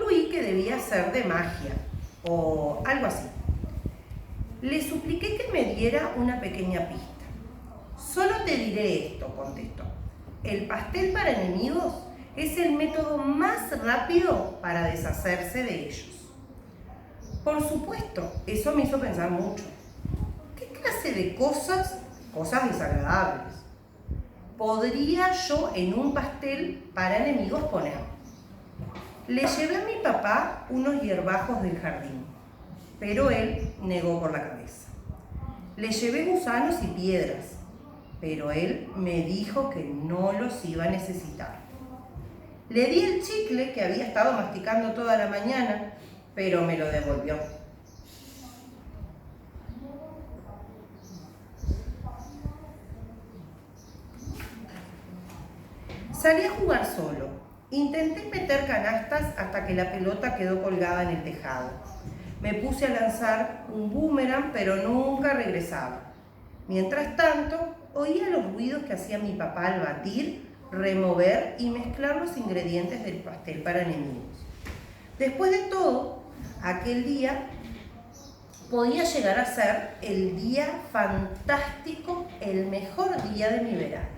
concluí que debía ser de magia o algo así. Le supliqué que me diera una pequeña pista. Solo te diré esto, contestó. El pastel para enemigos es el método más rápido para deshacerse de ellos. Por supuesto, eso me hizo pensar mucho. ¿Qué clase de cosas desagradables, podría yo en un pastel para enemigos poner? Le llevé a mi papá unos hierbajos del jardín, pero él negó con la cabeza. Le llevé gusanos y piedras, pero él me dijo que no los iba a necesitar. Le di el chicle que había estado masticando toda la mañana, pero me lo devolvió. Salí a jugar solo. Intenté meter canastas hasta que la pelota quedó colgada en el tejado. Me puse a lanzar un boomerang, pero nunca regresaba. Mientras tanto, oía los ruidos que hacía mi papá al batir, remover y mezclar los ingredientes del pastel para enemigos. Después de todo, aquel día podía llegar a ser el día fantástico, el mejor día de mi verano.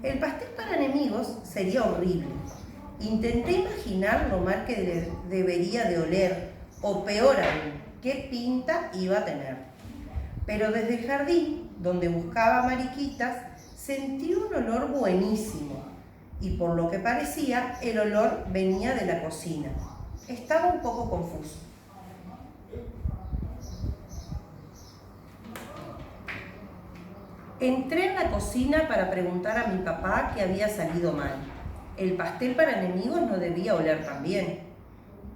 El pastel para enemigos sería horrible. Intenté imaginar lo mal que debería de oler, o peor aún, qué pinta iba a tener. Pero desde el jardín, donde buscaba mariquitas, sentí un olor buenísimo. Y por lo que parecía, el olor venía de la cocina. Estaba un poco confuso. Entré en la cocina para preguntar a mi papá qué había salido mal. El pastel para enemigos no debía oler tan bien.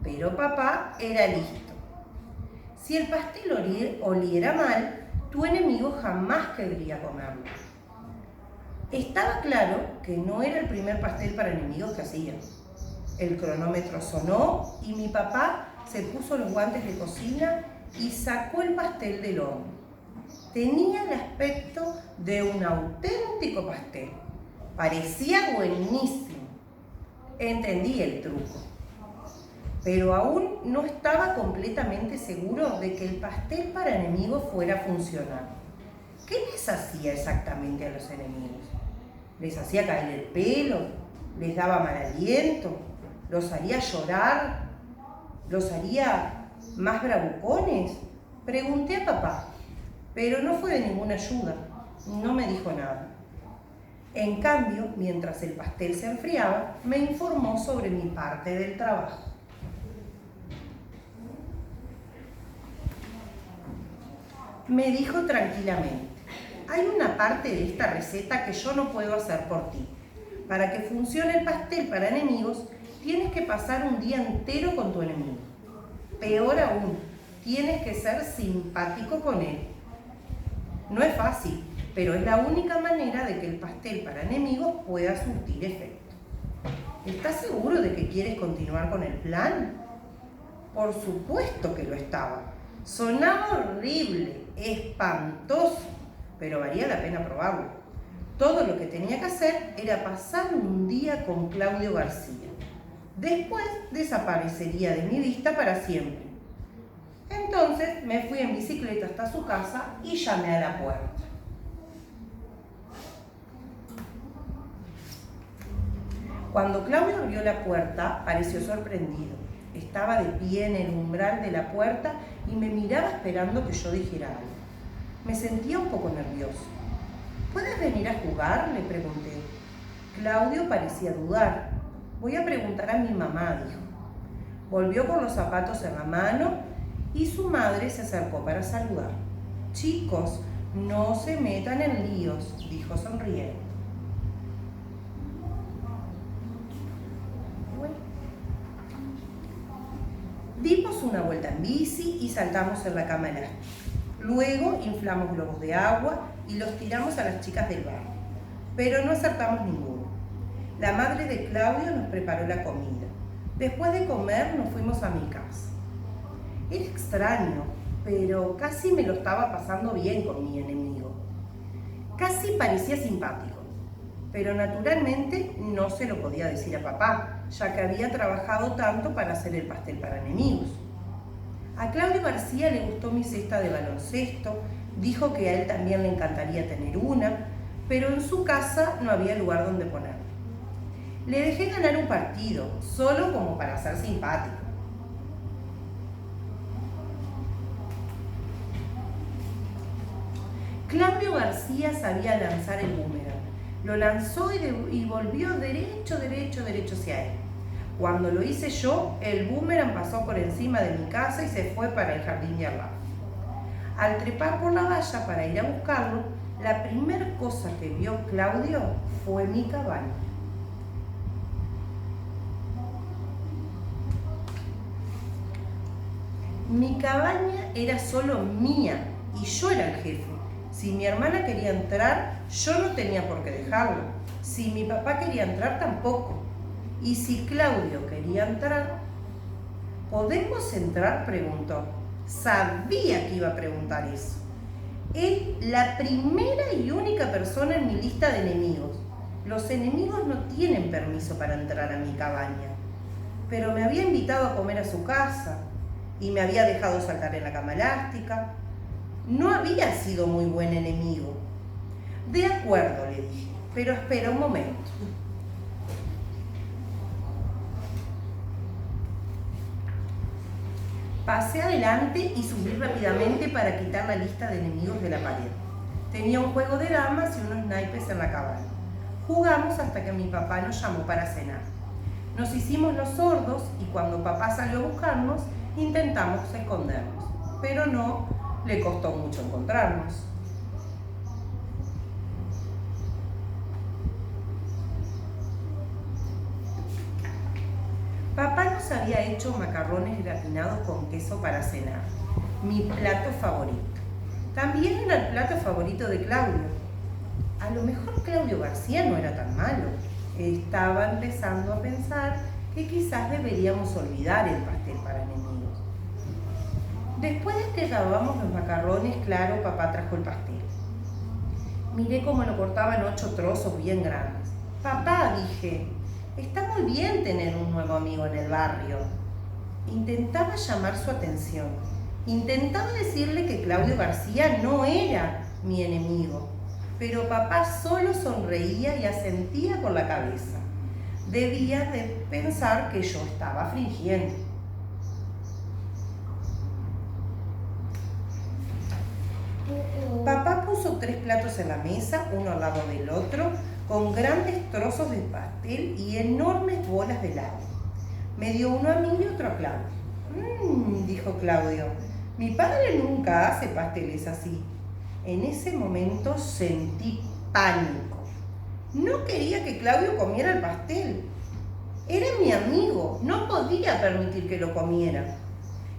Pero papá era listo. Si el pastel oliera mal, tu enemigo jamás querría comerlo. Estaba claro que no era el primer pastel para enemigos que hacía. El cronómetro sonó y mi papá se puso los guantes de cocina y sacó el pastel del horno. Tenía el aspecto de un auténtico pastel. Parecía buenísimo. Entendí el truco. Pero aún no estaba completamente seguro de que el pastel para enemigos fuera a funcionar. ¿Qué les hacía exactamente a los enemigos? ¿Les hacía caer el pelo? ¿Les daba mal aliento? ¿Los haría llorar? ¿Los haría más bravucones? Pregunté a papá, pero no fue de ninguna ayuda. No me dijo nada. En cambio, mientras el pastel se enfriaba, me informó sobre mi parte del trabajo. Me dijo tranquilamente: hay una parte de esta receta que yo no puedo hacer por ti. Para que funcione el pastel para enemigos, tienes que pasar un día entero con tu enemigo. Peor aún, tienes que ser simpático con él. No es fácil, pero es la única manera de que el pastel para enemigos pueda surtir efecto. ¿Estás seguro de que quieres continuar con el plan? Por supuesto que lo estaba. Sonaba horrible, espantoso, pero valía la pena probarlo. Todo lo que tenía que hacer era pasar un día con Claudio García. Después desaparecería de mi vista para siempre. Entonces me fui en bicicleta hasta su casa y llamé a la puerta. Cuando Claudio abrió la puerta, pareció sorprendido. Estaba de pie en el umbral de la puerta y me miraba esperando que yo dijera algo. Me sentía un poco nervioso. ¿Puedes venir a jugar?, le pregunté. Claudio parecía dudar. Voy a preguntar a mi mamá, dijo. Volvió con los zapatos en la mano y su madre se acercó para saludar. Chicos, no se metan en líos, dijo sonriendo. Dimos una vuelta en bici y saltamos en la cama elástica. Luego inflamos globos de agua y los tiramos a las chicas del barrio, pero no acertamos ninguno. La madre de Claudio nos preparó la comida. Después de comer nos fuimos a mi casa. Era extraño, pero casi me lo estaba pasando bien con mi enemigo. Casi parecía simpático, pero naturalmente no se lo podía decir a papá, ya que había trabajado tanto para hacer el pastel para enemigos. A Claudio García le gustó mi cesta de baloncesto, dijo que a él también le encantaría tener una, pero en su casa no había lugar donde ponerla. Le dejé ganar un partido, solo como para ser simpático. Claudio García sabía lanzar el boomerang. Lo lanzó y volvió derecho hacia él. Cuando lo hice yo, el boomerang pasó por encima de mi casa y se fue para el jardín de al lado. Al trepar por la valla para ir a buscarlo, la primera cosa que vio Claudio fue mi cabaña. Mi cabaña era solo mía y yo era el jefe. Si mi hermana quería entrar, yo no tenía por qué dejarlo. Si mi papá quería entrar, tampoco. Y si Claudio quería entrar, ¿podemos entrar?, preguntó. Sabía que iba a preguntar eso. Él, la primera y única persona en mi lista de enemigos. Los enemigos no tienen permiso para entrar a mi cabaña. Pero me había invitado a comer a su casa y me había dejado saltar en la cama elástica. No había sido muy buen enemigo. De acuerdo, le dije, pero espera un momento. Pasé adelante y subí rápidamente para quitar la lista de enemigos de la pared. Tenía un juego de damas y unos naipes en la cabaña. Jugamos hasta que mi papá nos llamó para cenar. Nos hicimos los sordos y cuando papá salió a buscarnos, intentamos escondernos, pero no le costó mucho encontrarnos. Papá nos había hecho macarrones gratinados con queso para cenar, mi plato favorito. También era el plato favorito de Claudio. A lo mejor Claudio García no era tan malo. Estaba empezando a pensar que quizás deberíamos olvidar el pastel para enemigos. Después de que lavamos los macarrones, claro, papá trajo el pastel. Miré cómo lo cortaba en 8 trozos bien grandes. Papá, dije, está muy bien tener un nuevo amigo en el barrio. Intentaba llamar su atención. Intentaba decirle que Claudio García no era mi enemigo. Pero papá solo sonreía y asentía con la cabeza. Debía de pensar que yo estaba fingiendo. Papá puso 3 platos en la mesa, uno al lado del otro, con grandes trozos de pastel y enormes bolas de helado. Me dio uno a mí y otro a Claudio. Dijo Claudio, mi padre nunca hace pasteles así. En ese momento sentí pánico. No quería que Claudio comiera el pastel. Era mi amigo, no podía permitir que lo comiera.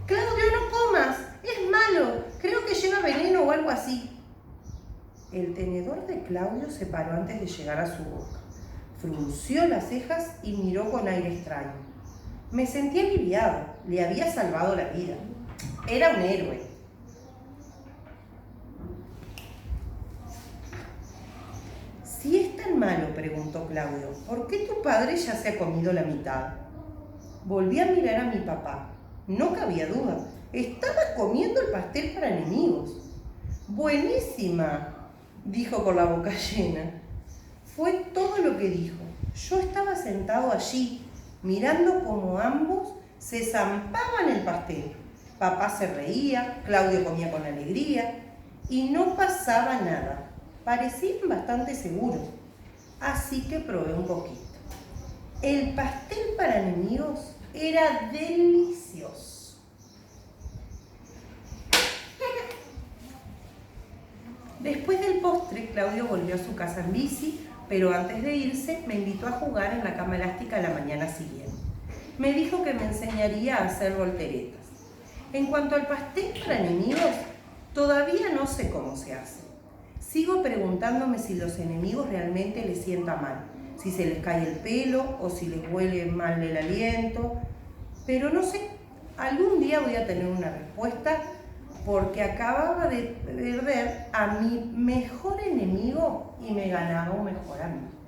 Claudio, no comas, es malo, creo que lleva veneno o algo así. El tenedor de Claudio se paró antes de llegar a su boca. Frunció las cejas y miró con aire extraño. Me sentí aliviado, le había salvado la vida. Era un héroe. Si es tan malo, preguntó Claudio, ¿por qué tu padre ya se ha comido la mitad? Volví a mirar a mi papá. No cabía duda. Estaba comiendo el pastel para enemigos. ¡Buenísima!, dijo con la boca llena. Fue todo lo que dijo. Yo estaba sentado allí, mirando cómo ambos se zampaban el pastel. Papá se reía, Claudio comía con alegría y no pasaba nada. Parecían bastante seguros, así que probé un poquito. El pastel para enemigos era delicioso. Después del postre, Claudio volvió a su casa en bici, pero antes de irse me invitó a jugar en la cama elástica la mañana siguiente. Me dijo que me enseñaría a hacer volteretas. En cuanto al pastel para enemigos, todavía no sé cómo se hace. Sigo preguntándome si los enemigos realmente les sienta mal, si se les cae el pelo o si les huele mal el aliento, pero no sé, algún día voy a tener una respuesta porque acababa de perder a mi mejor enemigo y me ganaba un mejor amigo.